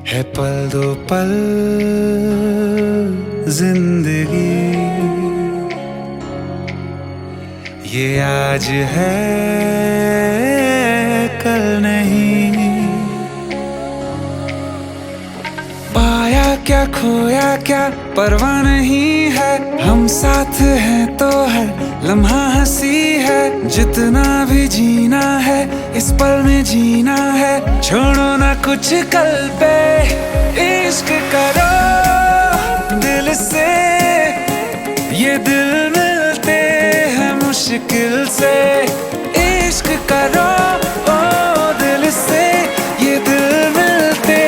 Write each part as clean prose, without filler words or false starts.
है पल दो पल जिंदगी, ये आज है कल नहीं। पाया क्या खोया क्या परवाह नहीं है, हम साथ हैं तो है लम्हा हंसी है। जितना भी जीना है इस पल में जीना है, छोड़ो ना कुछ कल पे। इश्क करो दिल से, ये दिल मिलते हैं मुश्किल से। इश्क करो ओ दिल से, ये दिल मिलते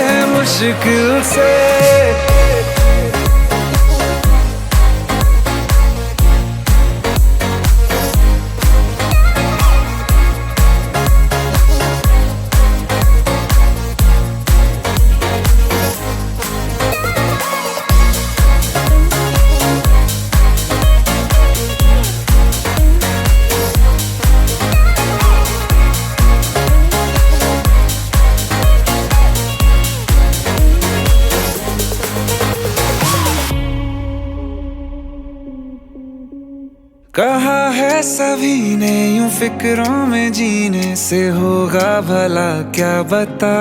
हैं मुश्किल से। कहा है सभी ने यूं फिक्रों में जीने से होगा भला क्या बता।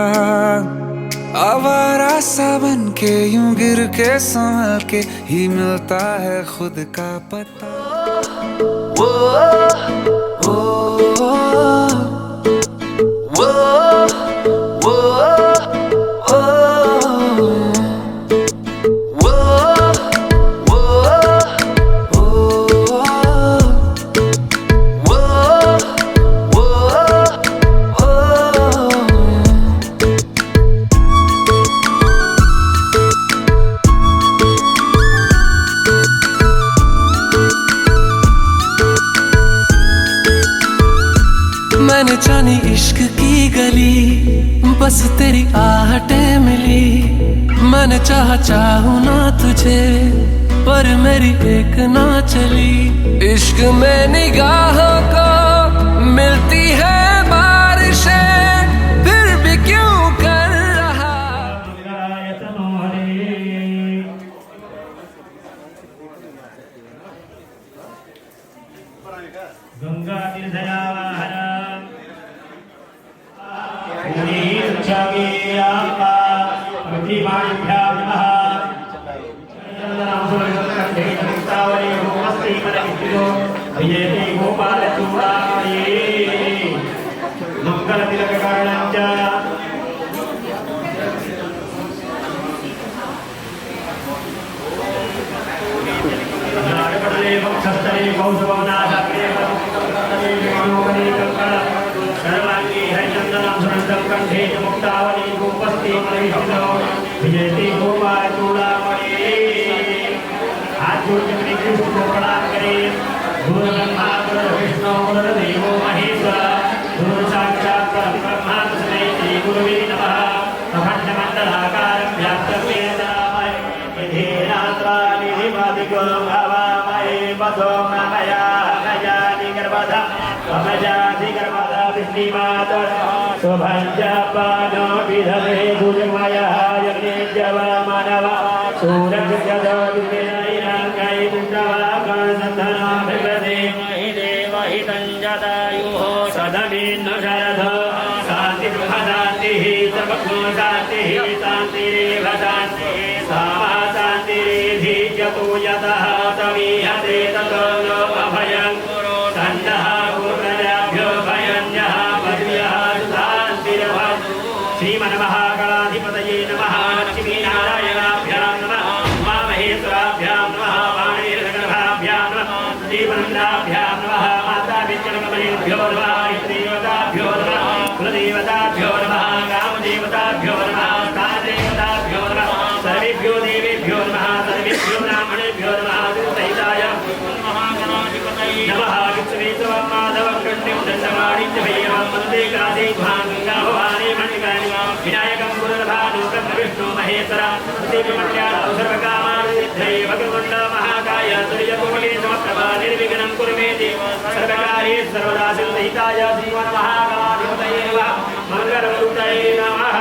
आवारा सा बन के यूं गिर के संभल के ही मिलता है खुद का पता। वो, वो, वो, मैंने जानी इश्क की गली, बस तेरी आहटें मिली। मैंने चाहूं ना तुझे, पर मेरी एक ना चली। इश्क में निगाहों को मिलती है बारिशें, फिर भी क्यों कर रहा। गंगा मंगल तिलक कारणञ्च नारकटले वक्षस्थले कौशवनाशाग्रे सर्वांगी हरिचन्दनं सुनन्दं कण्ठे च मुक्तावली गोपस्ति परिहितो विजयति गोपालचूडामणि। हाथ जोड़ के अपने कृष्ण को प्रणाम करें। गुरु ब्रह्मा गुरु विष्णु गुरुदेवो महेश्वर, गुरु साक्षात् परब्रह्म तस्मै श्री गुरुवे नमः। अखण्डमण्डलाकारं व्याप्तं निधिनात्रानिधिपदिको भवामहे वसो मया गजानि गर्भधा अमजाति गर्भधा विष्णिमातः शुभञ्जपानो विधते दुर्मयः यज्ञेश्वर मानव सूरजगद विनयनाङ्गै दुष्टवाकसन्धनाभिवदे महिदेवहितञ्जदायुः सदमिन्नु शरद शान्तिः सर्वशान्तिः शान्तिरेव शान्तिः सामा शान्तिरेधिजतो यतः तमीहते ततो नो अभयं तन्नः गुरुभ्यो भयन्यः पद्भ्यः शान्तिर्भवतु। श्रीमन्महागणाधिपतये नमः। लक्ष्मीनारायणाभ्यां नमः। उमामहेश्वराभ्यां नमः। वाणीरघुनाथाभ्यां नमः। श्रीवृन्दाभ्यां नमः। मातापितृगणेभ्यो नमः। इष्टदेवताभ्यो नमः। कुलदेवताभ्यो नमः। ग्रामदेवताभ्यो नमः। स्थानदेवताभ्यो नमः। सर्वेभ्यो देवेभ्यो नमः। सर्वेभ्यो ब्राह्मणेभ्यो नमः। सहिताय नमः। विश्वेश्वरमाधवं कण्ठं दण्डवाणिज्यभैरवं वन्दे काले गंगा भवानी मणिकानि विनायकं गुरुर्भानुकं विष्णु महेश्वरं देवमत्यादौ सर्वकामार्थिद्धये भगवन्त महाकाय सूर्यकोटि समप्रभा निर्विघ्नं कुरु मे देव सर्वकार्ये सर्वदा सिद्धिताय श्रीमन्महागणाधिपतये नमः। मंगलमूर्तये नमः।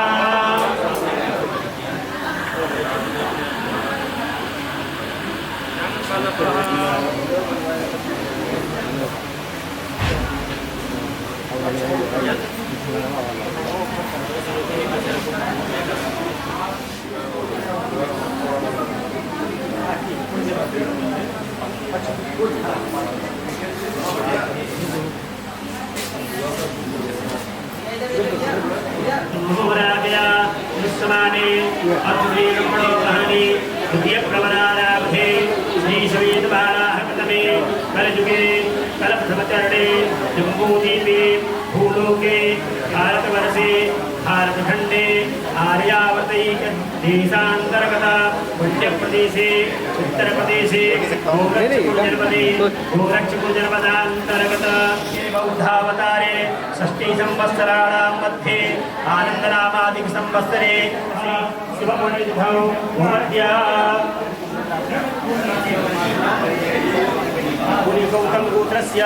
मुहुरागया मुस्माने अद्भुतरूपणो कहनी द्वितीय प्रवराराभे श्री श्वेत बाराहकतमे कलयुगे कलप्रथमचरणे जम्बूद्वीपे भूलोके भारतवर्षे भारतखंडे आर्यावर्तैक देशान्तर्गत मध्यप्रदेशे उत्तरप्रदेशे गोरक्षपुरजनपदान्तर्गत बौद्धावतारे षष्ठी संवत्सराणां मध्ये आनन्दनामादिक संवत्सरे शिवपुण्यतिथौ भूमध्या गौतम गोत्रस्य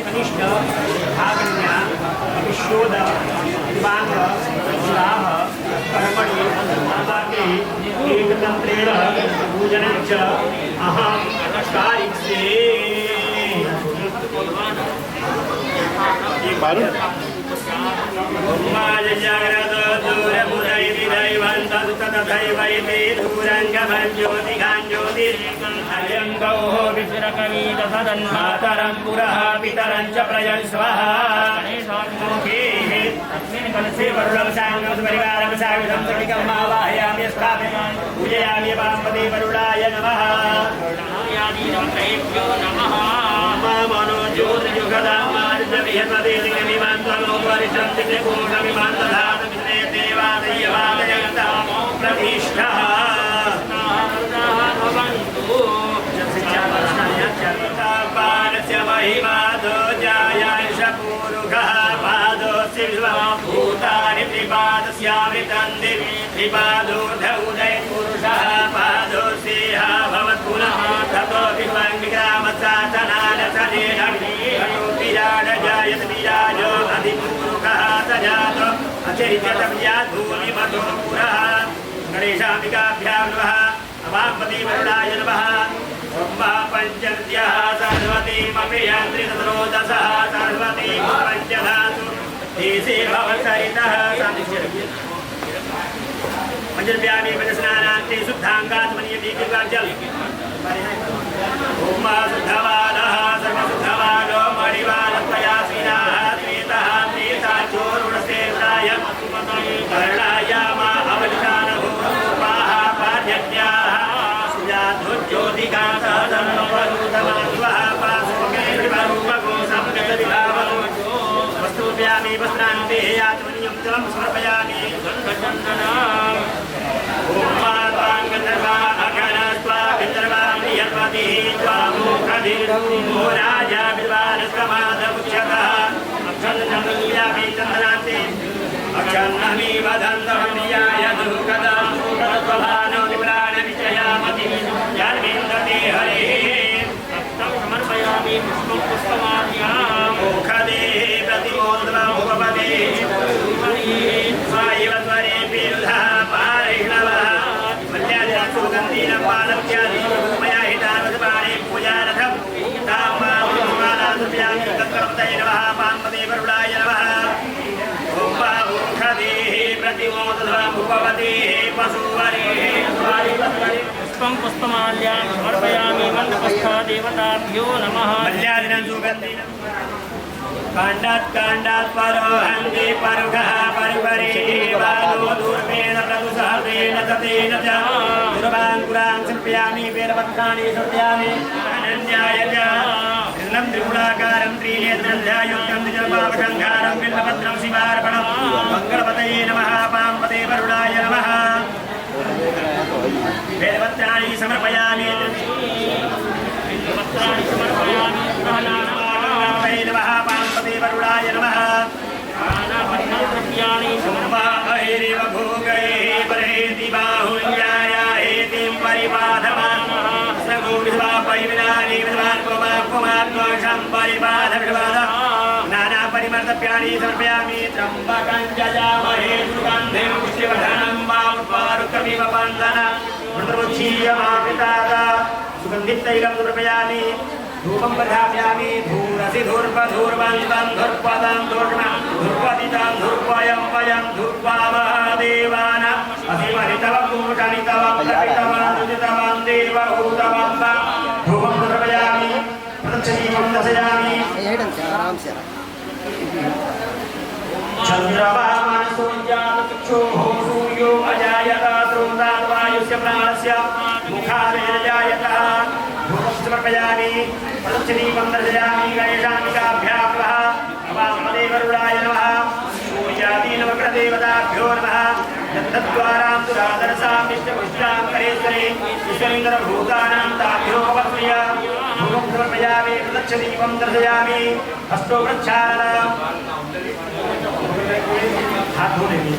कनिष्ठ भागन्या विश्वोद दिवांग विवाह कर्मणि मागे एकतंत्रेण पूजनञ्च अहं कारिष्ये माय जाग्रत दूरमुदैति दैवन्तं तथैवैते दूरङ्गमज्योतिगाञ्ज्योतिर्यङ्गौः विसुरकवीत सदन्मातरं पुरः पितरं च प्रयस्वः तस्मिन् कलशे वरुणं साङ्गं परिवारं साविधं सटिकम् आवाहयामि स्थापयामि पूजयामि वामपदे वरुणाय नमः नमः मनो ज्योतिर्युगदामार्जविहतदेशिकविमान्तमोपरिषं दिव्यकोशविमान्तधातमिश्रे देवादयवादयन्ता प्रतिष्ठः भवन्तु पादस्य महिमादो जायाश पूरुखः पादोऽस्य विश्वभूतानि त्रिपादस्यामृतं दिवि त्रिपादोऽध उदयपुरुषः पादोऽस्येह भवत्पुनः ततो विराड विराजो अधिपूरुखः सजातो अचरित्यतव्यात् भूमिमतो पुरः गणेशाम्बिकाभ्यां नमः वामपदे वरुणाय नमः ब्रह्मा पञ्चद्यः सरस्वतीमपि यन्त्रितरोदसः सरस्वती पञ्चधातु देशे भवसरितः पंचव्यामी पंचस्नानान्ते शुद्धाङ्गात्मनीयते कृत्वाञ्जल ओम शुद्धवानः सर्वशुद्धवानो मणिवानत्वयासीनाः त्रेतः त्रेताचोरुणसेताय कर्णायामा अवलितानभूपाः पार्यज्ञाः सुजाधुज्योतिकान्तः धर्मवरूतमात्वः पाशोके शिवरूपगो संगतविभावो वस्त्रोऽप्यामि वस्त्रान्ते आत्मनीयं जलं समर्पयामि गन्धचन्दनम् ॐ माताङ्गधर्मा अघनस्त्वा पितर्वाप्रियपतिः त्वामोखधिर्मो राजा विद्वानस्कमादमुच्यतः अक्षन्नमीयापि चन्दनान्ते अक्षन्नमी वदन्तमप्रियाय दुर्गदं तत्त्वभानो विप्राणविजयामति यन्विन्दते हरिः तत्तं समर्पयामि पुष्पं पुष्पमाल्यां मोखदेः प्रतिमोद्रमुपपदे स्वायवत्वरे विरुधः पारिणवः मल्यादिरासुगन्धीनं पालव्यादिमया हितावद्बाणे पूजारथं तामालासुभ्यामि तत्कर्मतये नमः पान्पदे वरुणाय नमः ॐ मोखदेः प्रतिमोद्रमुपपदेः पशुवरेः स्वायवत्वरे पुष्पं पुष्पमाल्यां समर्पयामि मन्दपस्था देवताभ्यो नमः मल्यादिनं सुगन्धिनं काण्डात् काण्डात् परोहन्ति परुगः परिपरे वालो दूर्वेण प्रदुसहतेन ततेन च दुर्वाङ्कुरान् शिल्पयामि वेदवक्त्राणि श्रुत्यामि अनन्याय च कृष्णं त्रिगुणाकारं त्रिनेत्रं ध्यायुक्तं द्विजपावशङ्खारं बिल्वपत्रं शिवार्पणं मङ्गलपतये नमः पाम्पते वरुणाय नमः वेदवक्त्राणि समर्पयामि वेदवक्त्राणि समर्पयामि नमः पाम्पते वरुणाय नमः समर्पयामि भोगैः परेति बाहुल्याय हेतिं परिबाधमानः सगो विद्वापै विदानि विद्वान् कुमात्मोषं परिबाधविद्वाद नानापरिमर्दप्याणि समर्पयामि त्र्यम्बकं यजामहे सुगन्धिं पुष्टिवर्धनं वामुत्पारुकमिव बन्धन मृतमुच्छीयमापिताद सुगन्धिं तैलं समर्पयामि धूपं प्रधापयामि धूरसि धूर्पधूर्वन्तं धूर्पदं धूर्मा धूर्पदितं धूर्पयं वयं धूर्पामहादेवान असिमनितवं पूषणितवं प्रपितवं रुदितवं देवहूतवं वा धूपं समर्पयामि प्रदक्षिणीं दर्शयामि आराम से चन्द्रमा सूर्याचक्षुः सूर्यो अजायत श्रोत्रात् वायुस्य प्राणस्य मुखादेर्जायतः धूपं समर्पयामि प्रदक्षिणीं दर्शयामि गणेशाम्बिकाभ्यां नमः वामदेवरुडाय नमः सूर्यादीनवक्रदेवताभ्यो नमः यद्द्वारां दुरादरसां नित्यपुष्टां करेश्वरे ईश्वरीन्द्रभूतानां ताभ्यो पत्न्य धूपं समर्पयामि प्रदक्षिणीं दर्शयामि हस्तो प्रक्षालनम् हाथ धो लेंगे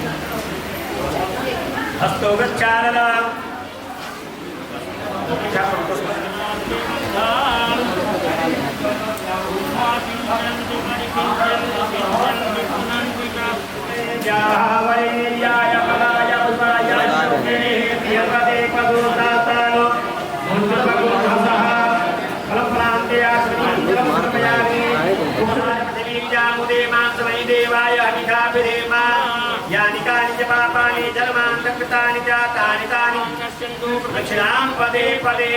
हस्तो प्रक्षालनम् जावरेयाय कलाय पुष्पाय तीर्थदे पदुतातानो मुंडपगुणसः फलप्रान्ते आश्रमीं समर्पयामि जामुदे मांसमयि देवाय हविषाभिधेमा यानि कानि च पापानि जन्मान्तकृतानि च तानि तानि नश्यन्तु प्रदक्षिणां पदे पदे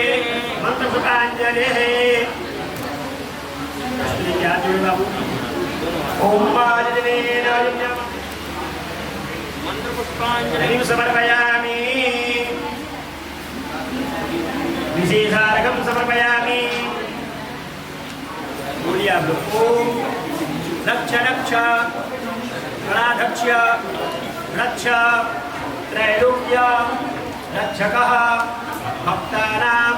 मन्त्रपुष्पाञ्जलेः क्या जोड़े बाबू ओम वाजनेन मन्त्रपुष्पाञ्जलिं समर्पयामि विशेषार्घं समर्पयामि बोलिए आप लोग ओम रक्ष रक्ष गणाध्यक्ष रक्ष त्रैलोक्य रक्षकः भक्तानां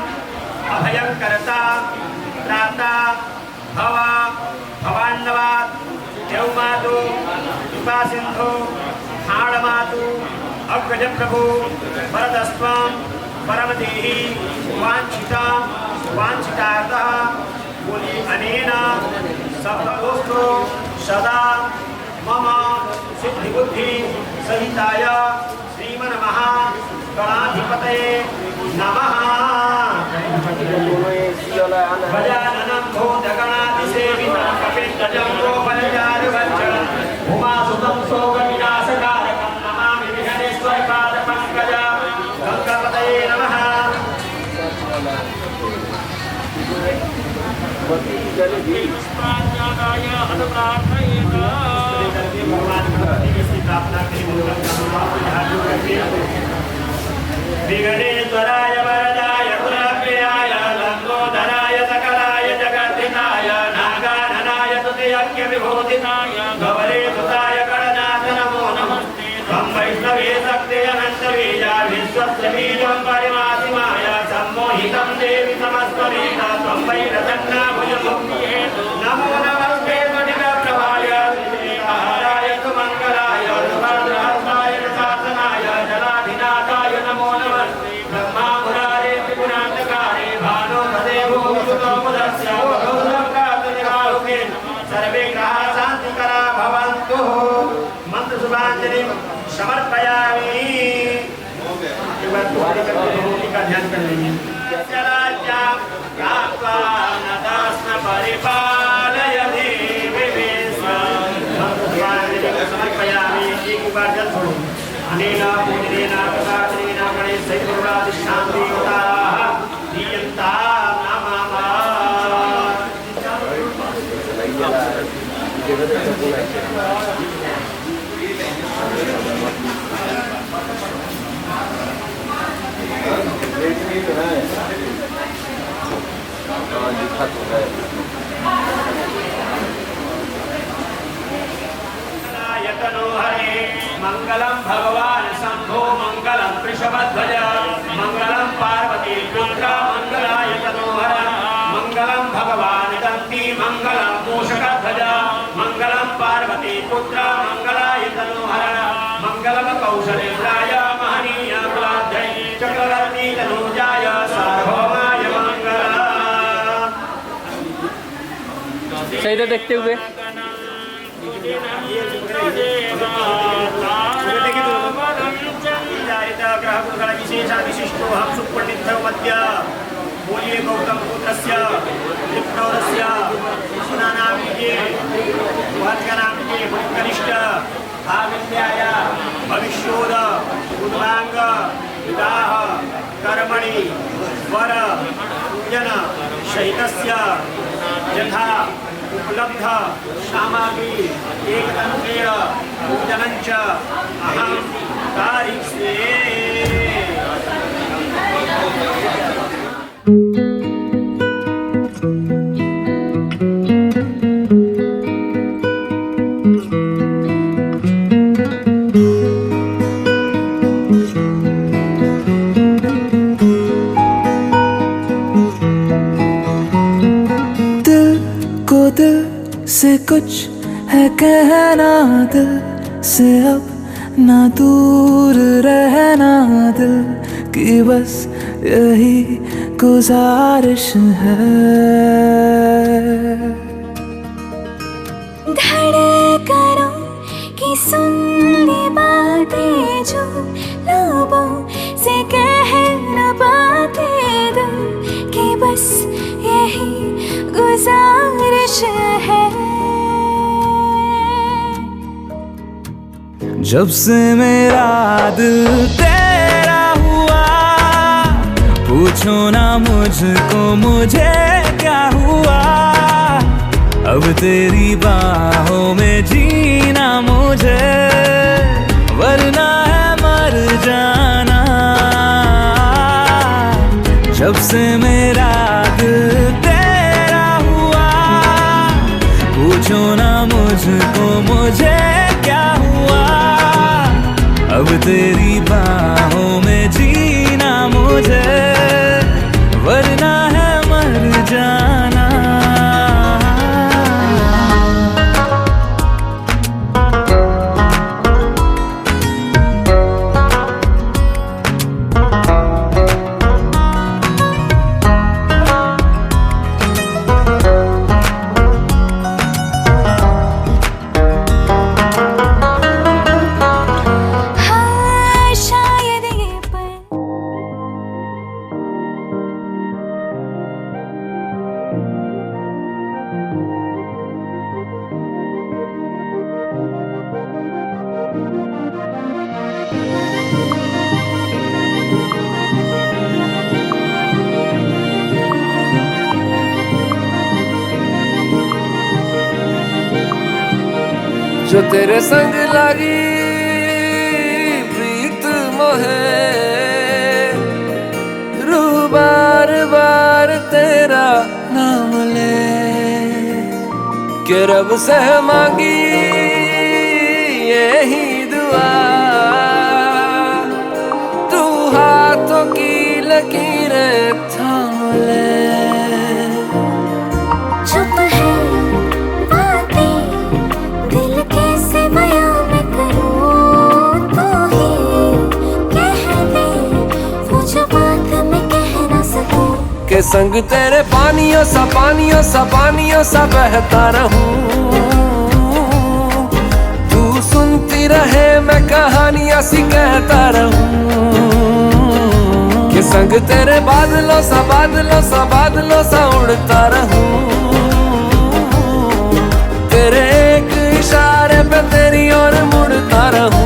अभयंकर्ता त्राता भव भवान्नवात् देवमातु कृपासिन्धो हाणमातु अग्रजप्रभु वरदस्त्वं परमदेहि वाञ्छिता वाञ्छितार्थः बोली अनेन सप्तोष्ठो सदा मम सिद्धिबुद्धि सहिताय श्रीमन्मः गणाधिपतये नमः गजाननं भूतगणाधिसेवितं कपित्थजं गोपलचारुवज्रं उमासुतं शोकविनाशकारकं नमामि विघ्नेश्वरपादपङ्कजं गङ्गापतये नमः विघ्नेश्वराय वरदाय कुलप्रियाय लम्बोदराय सकलाय जगद्धिताय नागाननाय तुतयज्ञविभूतिताय गवरे सुताय गणनाथ नमो नमस्ते त्वं वैष्णवे शक्ते अनन्तबीजा विश्वस्य बीजं परिमासिमाय सम्मोहितं देवि समस्तवीत त्वं वै प्रसन्ना भुजमुक्तिहेतु नमो नमस्ते स्फटिकप्रभाय श्रीदेवहाराय सुमङ्गलाय सुभद्रहस्ताय शासनाय जलाधिनाथाय नमो नमस्ते ब्रह्मा मुरारे त्रिपुरान्तकारे भानुपते भूषुतो मुदस्य गौरवकातनिभावके सर्वे ग्रहाः शान्तिकरा भवन्तु मंत्रपुष्पाञ्जलिं समर्पयामि का ध्यान कर लीजिए परिपालयति समर्पयामि एक बार जल छोड़ो अनेन पूजनेन प्रसादेन गणेशैर्गुणाधिष्ठान्तिवताः दीयन्तां नमः मंगलम भगवान शंभो मंगलम वृषभध्वज मंगलम पार्वती पुत्र मंगलाय तनोहर मंगलम भगवान दंती मंगलम मूषकध्वज मंगलम पार्वती पुत्र मंगलाय तनोहर मंगलम कौशलेन्द्राय महनीय कुलाध्यै चक्रवर्ती तनूजाय सार्वभौमाय मंगलम। सही देखते हुए विशिष्टो हम सुपंडित मध्य बोलिए गौतम कर्मणि वर पूजन सहितस्य यथा उपलब्ध सामग्री एकतन्त्रेण पूजनञ्च अहं कारिष्ये। दिल से कुछ है कहना, दिल से अब ना दूर रहना, दिल की बस यही गुजारिश है। धड़कनों की सुन ली बातें जो लबों से कह न पाते, दिल की बस यही गुजारिश है। जब से मेरा दिल तेरा हुआ, पूछो ना मुझको मुझे क्या हुआ। अब तेरी बाहों में जीना मुझे, वरना है मर जाना। जब से मेरा दिल तेरा हुआ, पूछो ना मुझको मुझे क्या हुआ। अब तेरी बाहों में जीना मुझे, वरना है मर जाना। जो तेरे संग लगी प्रीत मोहे, रूह बार बार तेरा नाम ले के रब से मांगी यही दुआ। तू हाथों की लकीरें थाम ले। चुप है बातें दिल कैसे बयां मैं करूं, तू ही कह दे वो जो बात मैं कह ना सकूं। के संग तेरे पानियों सा बहता रहूं। तू सुनती रहे मैं कहानियां सी कहता रहूं। के संग तेरे बादलों सा उड़ता रहूं। तेरे एक इशारे पे तेरी ओर मुड़ता रहूं।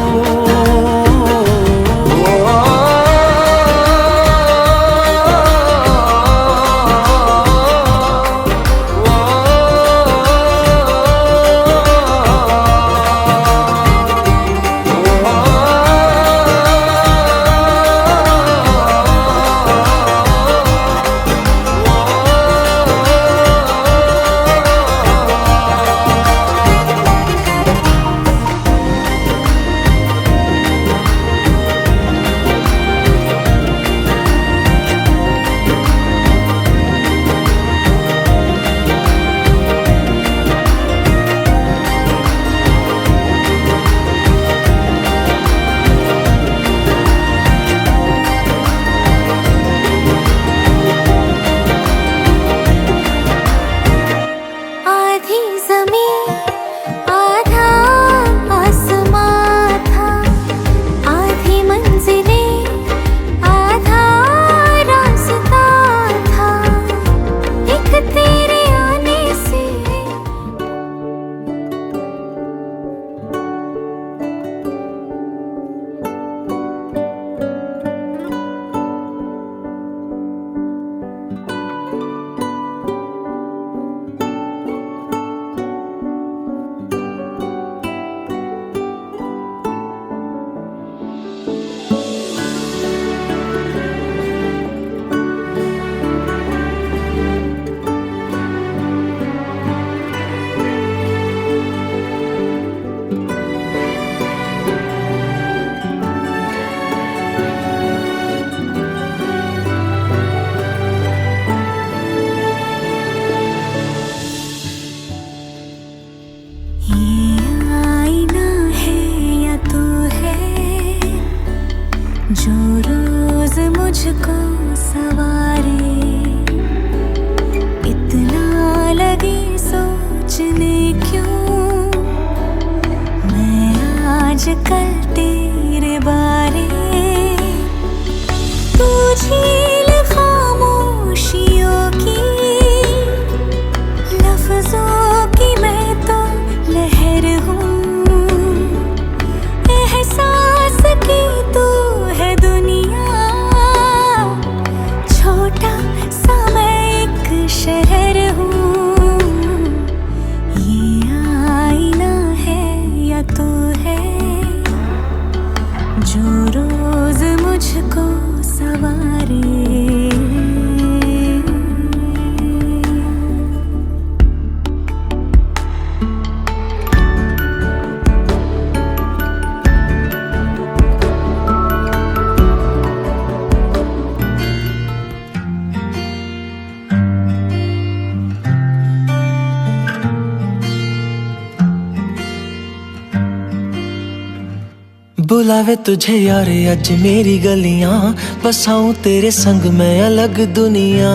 बुलावे तुझे यार अज मेरी गलियां, बसाऊं तेरे संग मैं अलग दुनिया।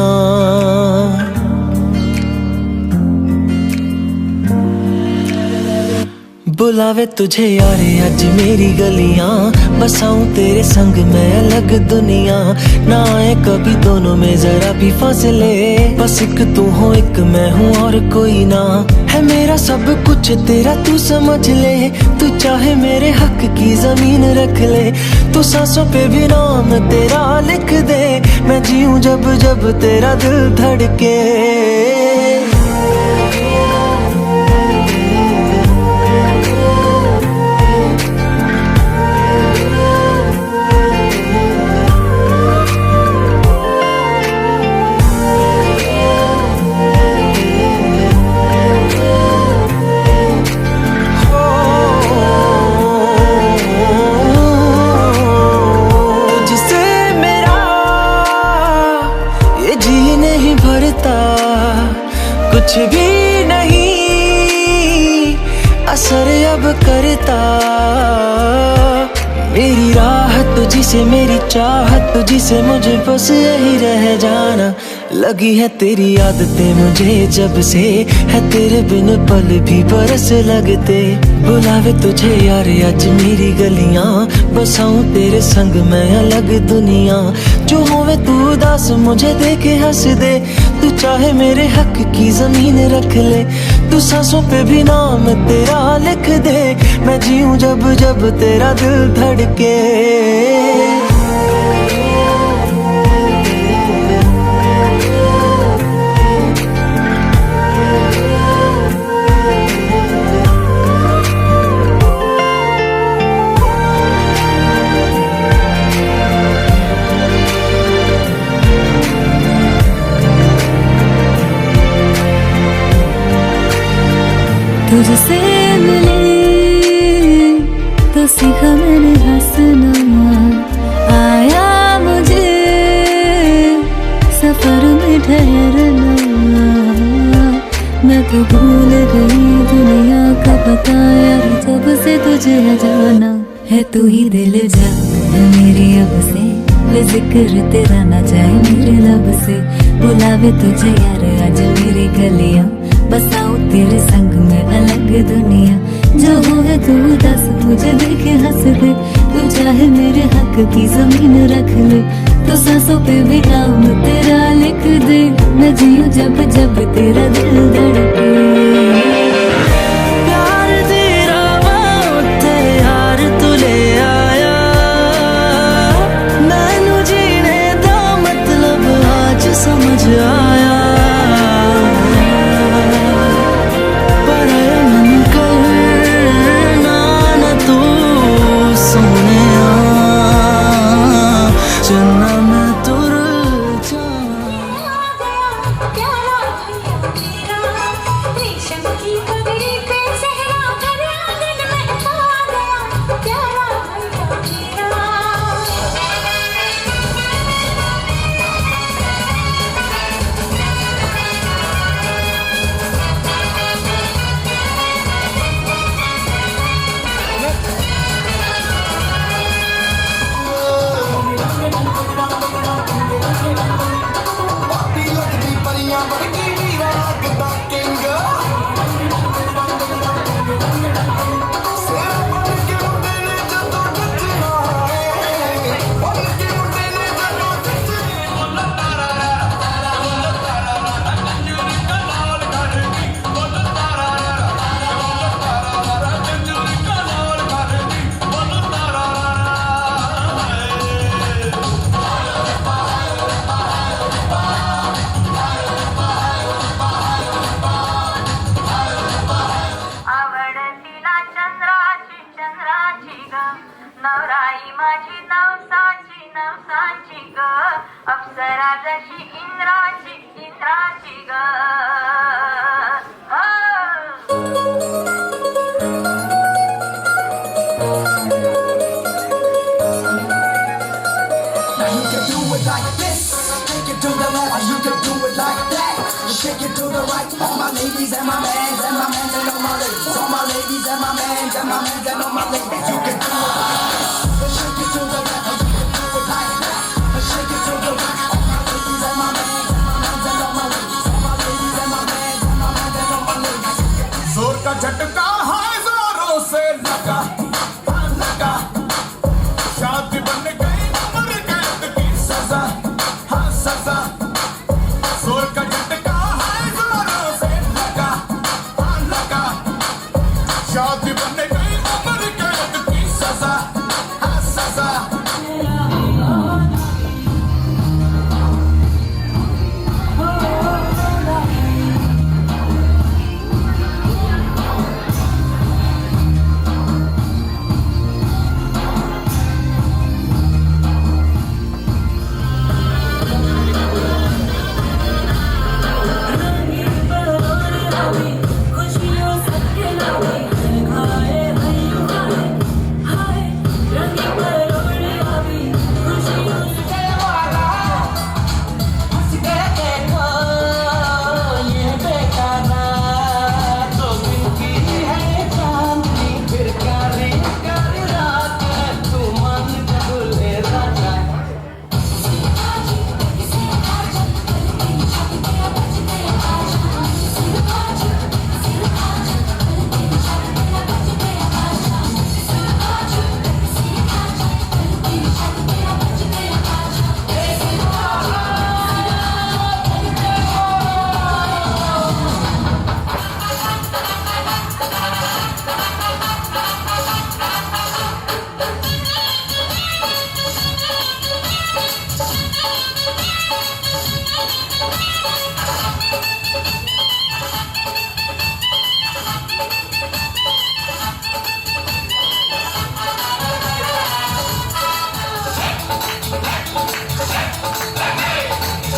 बुलावे तुझे यार अज मेरी गलियां, बसाऊं तेरे संग मैं अलग दुनिया। ना आए कभी दोनों में जरा भी फासले, बस एक तू हो एक मैं हूँ और कोई ना। है मेरा सब कुछ तेरा तू समझ ले, तू चाहे मेरे हक की जमीन रख ले। तू सांसों पे भी नाम तेरा लिख दे, मैं जीऊं जब जब तेरा दिल धड़के। कुछ भी नहीं असर अब करता, मेरी राह तुझी से मेरी चाहत तुझी से, मुझे बस यही रह जाना। लगी है तेरी आदतें मुझे जब से, है तेरे बिन पल भी बरस लगते। बुलावे तुझे यार अज मेरी गलियां, बसाऊं तेरे संग मैं अलग दुनिया। जो होवे तू उदास मुझे देखे हंस दे, तू चाहे मेरे हक की जमीन रख ले। तू सांसों पे भी नाम तेरा लिख दे, मैं जीऊं जब जब तेरा दिल धड़के। तुझसे मिले तो सीखा मैंने हंसना, आया मुझे सफर में ठहरना। मैं तो भूल गई दुनिया का पता यार, जब से तुझे है जाना। है तू ही दिल जा मेरी अब से, वे जिक्र तेरा ना जाए मेरे लब से। बुलावे तुझे यार आज मेरी गलियां, बसाऊं तेरे संग में अलग दुनिया। जो हो है तू दस मुझे देखे हंस दे, तू चाहे मेरे हक की जमीन रख ले। तो सांसों पे भी नाम तेरा लिख दे, मैं जीऊं जब जब तेरा दिल धड़के। प्यार तेरा तेरे यार तू ले आया, मैनू जीने दा मतलब आज समझ आया। नवराई माझी नवसाची नवसाची ग, अप्सरा जशी इंद्राची इंद्राची ग। Shake it to the right, all my ladies and my mans and my mans and all my ladies, all my ladies and my mans and my mans and all my ladies. You can do it.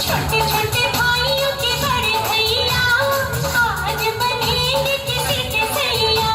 छोटे छोटे भाइयों के बड़े भैया आज बनेंगे किसी के सैया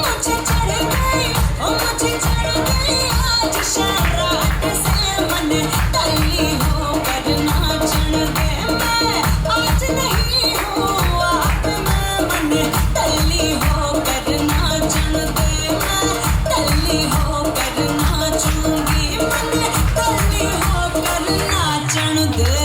मुझे चढ़ गई मुझे चढ़ गई आज शरारत से मन तली हो कर नाचन दे मैं आज नहीं हूँ आप मैं मन तली हो कर नाचन दे मैं तली हो कर नाचूंगी मन तली हो कर नाचन दे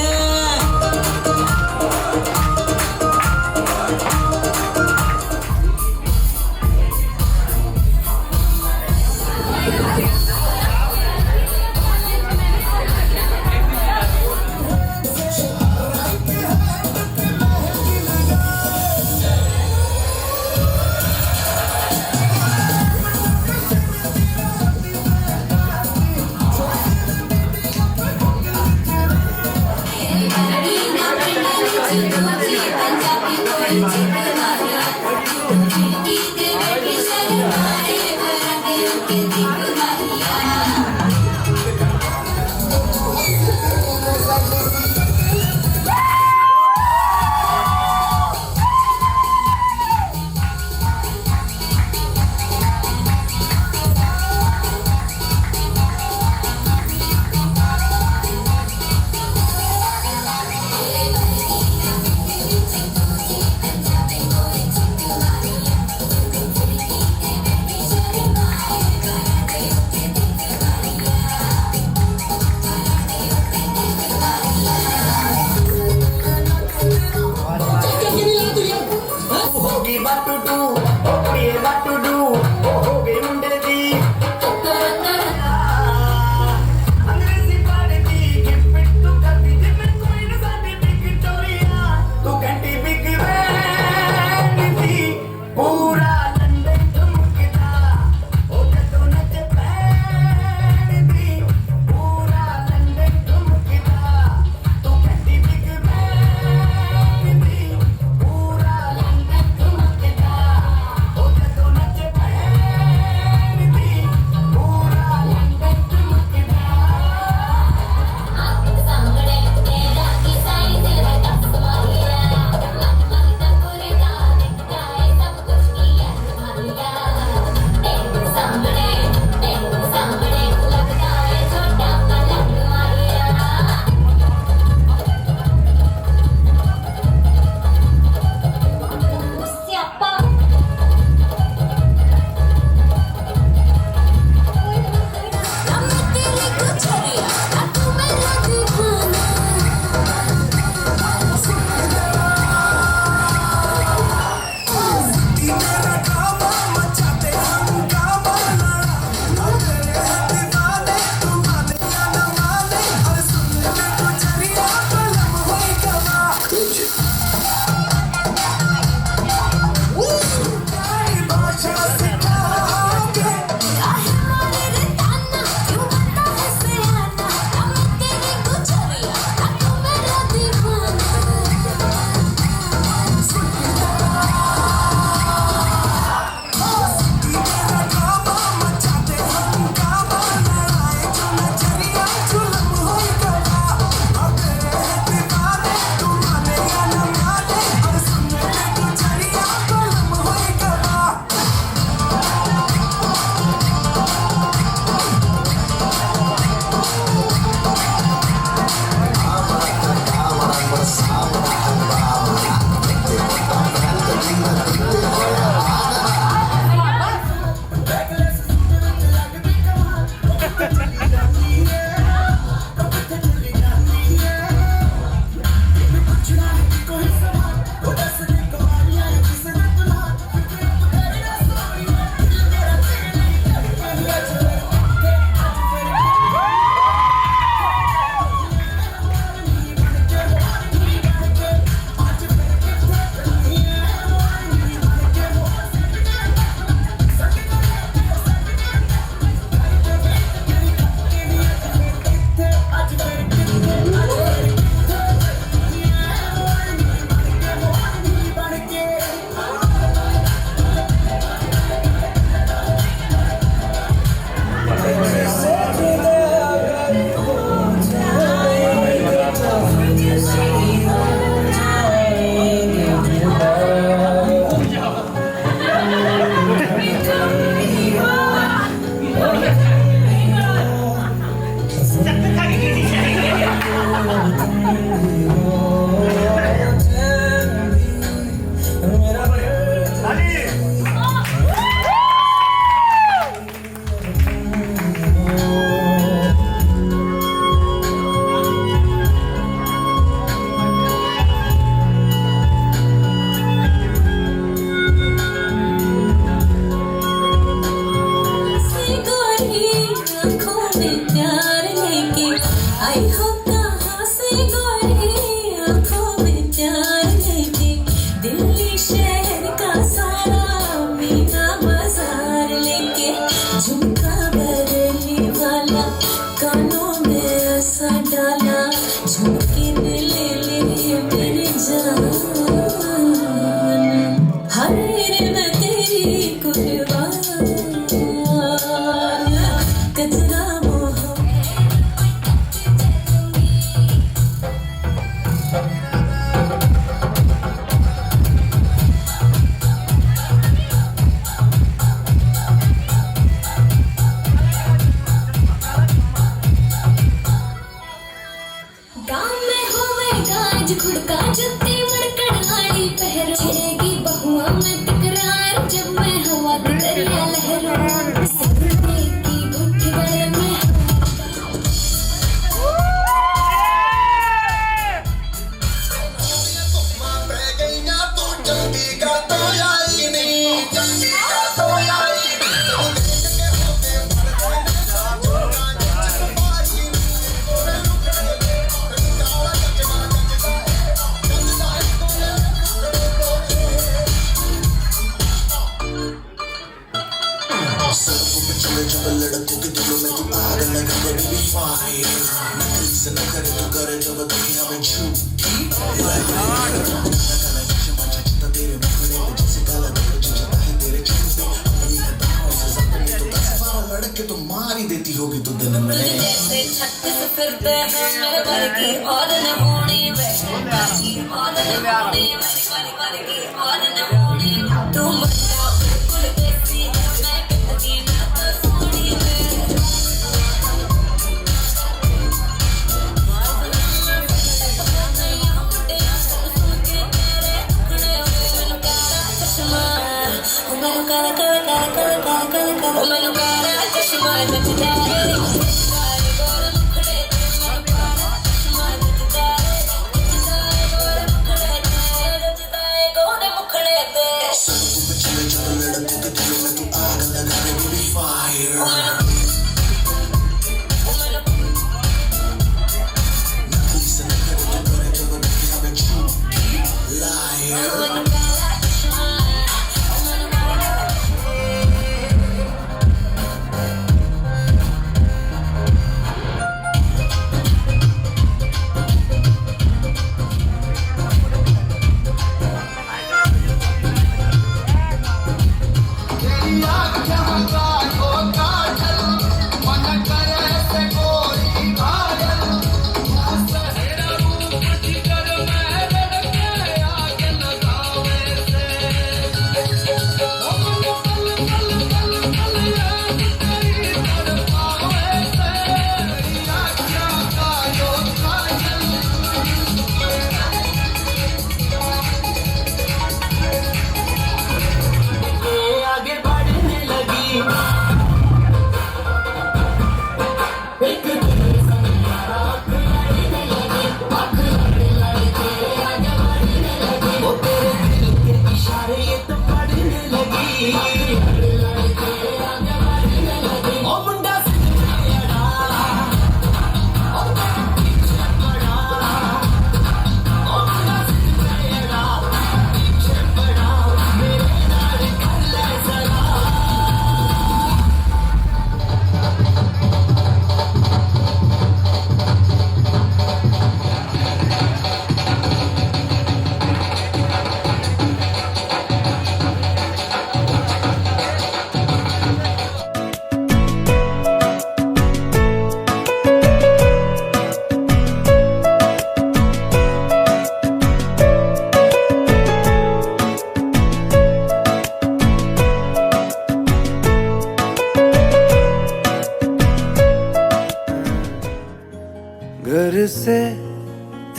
घर से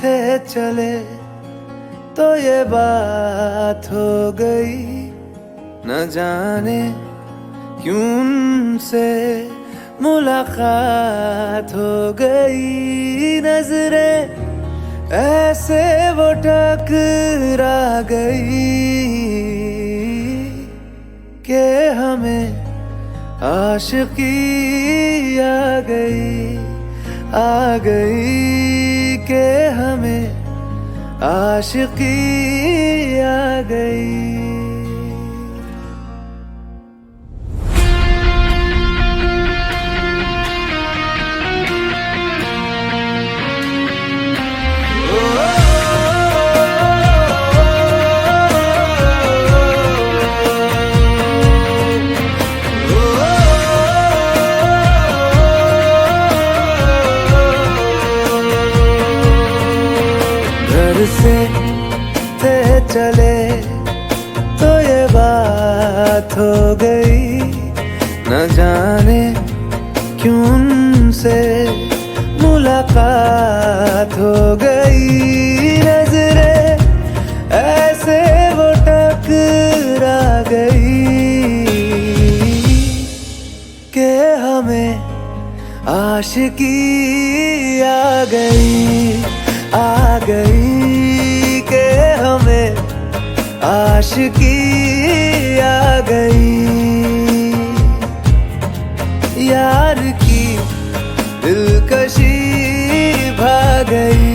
थे चले तो ये बात हो गई, न जाने क्यों उनसे मुलाकात हो गई। नजरें ऐसे वो टकरा गई कि हमें आशिकी आ गई कि हमें आशिकी आ गई। से थे चले तो ये बात हो गई, न जाने क्यों उनसे मुलाकात हो गई। नजरें ऐसे वो टकरा गई कि हमें आशिकी आ गई कि हमें आशिकी आ गई। यार की दिलकशी भा गई